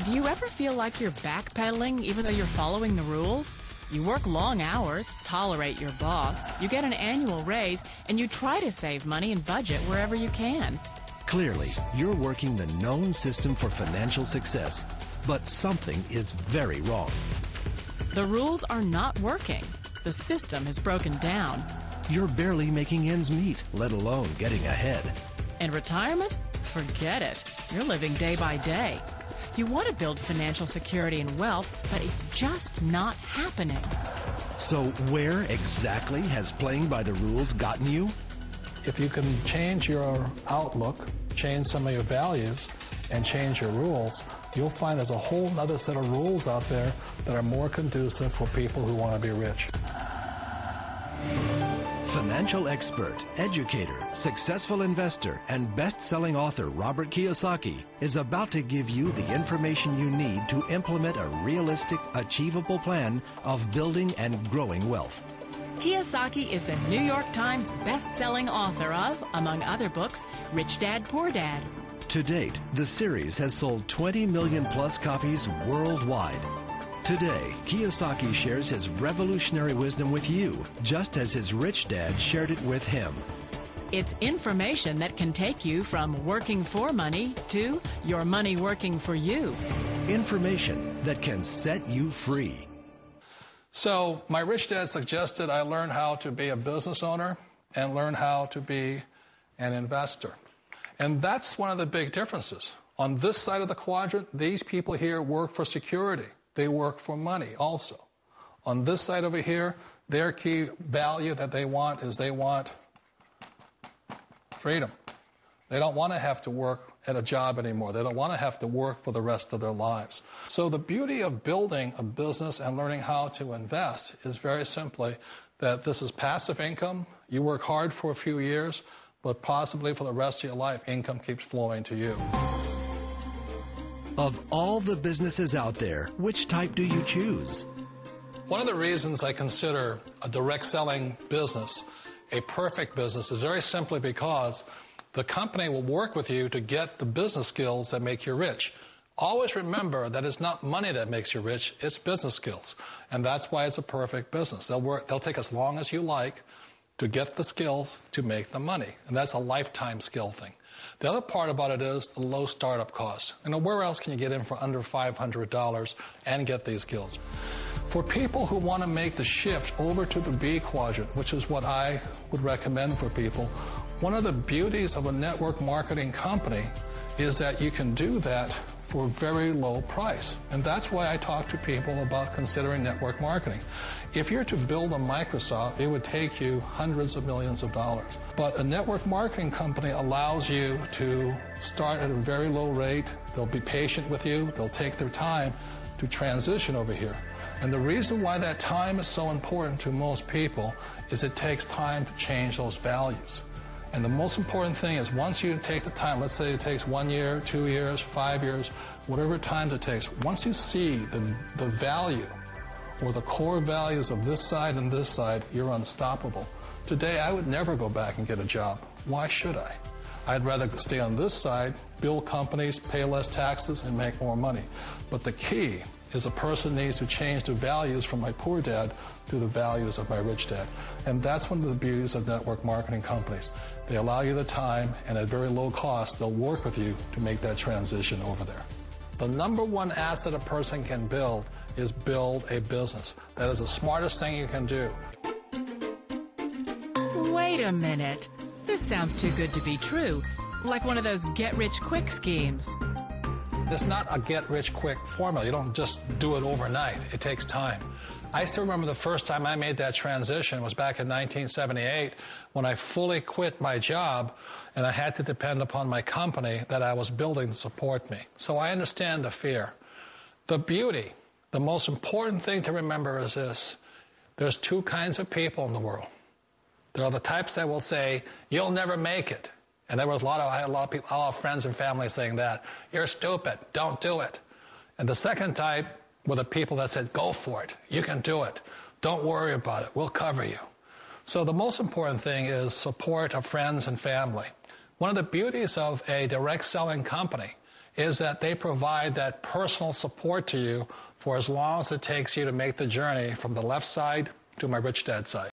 Do you ever feel like you're backpedaling even though you're following the rules? You work long hours, tolerate your boss, you get an annual raise, and you try to save money and budget wherever you can. Clearly, you're working the known system for financial success, but something is very wrong. The rules are not working. The system has broken down. You're barely making ends meet, let alone getting ahead. And retirement? Forget it. You're living day by day. You want to build financial security and wealth, but it's just not happening. So where exactly has playing by the rules gotten you? If you can change your outlook, change some of your values, and change your rules, you'll find there's a whole other set of rules out there that are more conducive for people who want to be rich. Financial expert, educator, successful investor, and best-selling author Robert Kiyosaki is about to give you the information you need to implement a realistic, achievable plan of building and growing wealth. Kiyosaki is the New York Times best-selling author of, among other books, Rich Dad, Poor Dad. To date, the series has sold 20 million plus copies worldwide. Today, Kiyosaki shares his revolutionary wisdom with you, just as his rich dad shared it with him. It's information that can take you from working for money to your money working for you. Information that can set you free. So my rich dad suggested I learn how to be a business owner and learn how to be an investor. And that's one of the big differences. On this side of the quadrant, these people here work for security. They work for money also. On this side over here, their key value that they want is they want freedom. They don't want to have to work at a job anymore. They don't want to have to work for the rest of their lives. So the beauty of building a business and learning how to invest is very simply that this is passive income. You work hard for a few years, but possibly for the rest of your life, income keeps flowing to you. Of all the businesses out there, which type do you choose? One of the reasons I consider a direct selling business a perfect business is very simply because the company will work with you to get the business skills that make you rich. Always remember that it's not money that makes you rich, it's business skills. And that's why it's a perfect business. They'll take as long as you like to get the skills to make the money. And that's a lifetime skill thing. The other part about it is the low startup cost. Where else can you get in for under $500 and get these skills? For people who want to make the shift over to the B quadrant, which is what I would recommend for people, one of the beauties of a network marketing company is that you can do that for a very low price. And that's why I talk to people about considering network marketing. If you're to build a Microsoft, it would take you hundreds of millions of dollars. But a network marketing company allows you to start at a very low rate. They'll be patient with you. They'll take their time to transition over here. And the reason why that time is so important to most people is it takes time to change those values. And the most important thing is once you take the time, let's say it takes 1 year, 2 years, 5 years, whatever time it takes, once you see the value or the core values of this side and this side, you're unstoppable. Today, I would never go back and get a job. Why should I? I'd rather stay on this side, build companies, pay less taxes, and make more money. But the key is a person needs to change the values from my poor dad to the values of my rich dad. And that's one of the beauties of network marketing companies. They allow you the time, and at very low cost, they'll work with you to make that transition over there. The number one asset a person can build is build a business. That is the smartest thing you can do. Wait a minute. This sounds too good to be true. Like one of those get-rich-quick schemes. It's not a get-rich-quick formula. You don't just do it overnight. It takes time. I still remember the first time I made that transition was back in 1978 when I fully quit my job and I had to depend upon my company that I was building to support me. So I understand the fear. The beauty, the most important thing to remember is this. There's two kinds of people in the world. There are the types that will say, you'll never make it. And I had a lot of friends and family saying that. You're stupid. Don't do it. And the second type were the people that said, go for it. You can do it. Don't worry about it. We'll cover you. So the most important thing is support of friends and family. One of the beauties of a direct selling company is that they provide that personal support to you for as long as it takes you to make the journey from the left side to my rich dad side.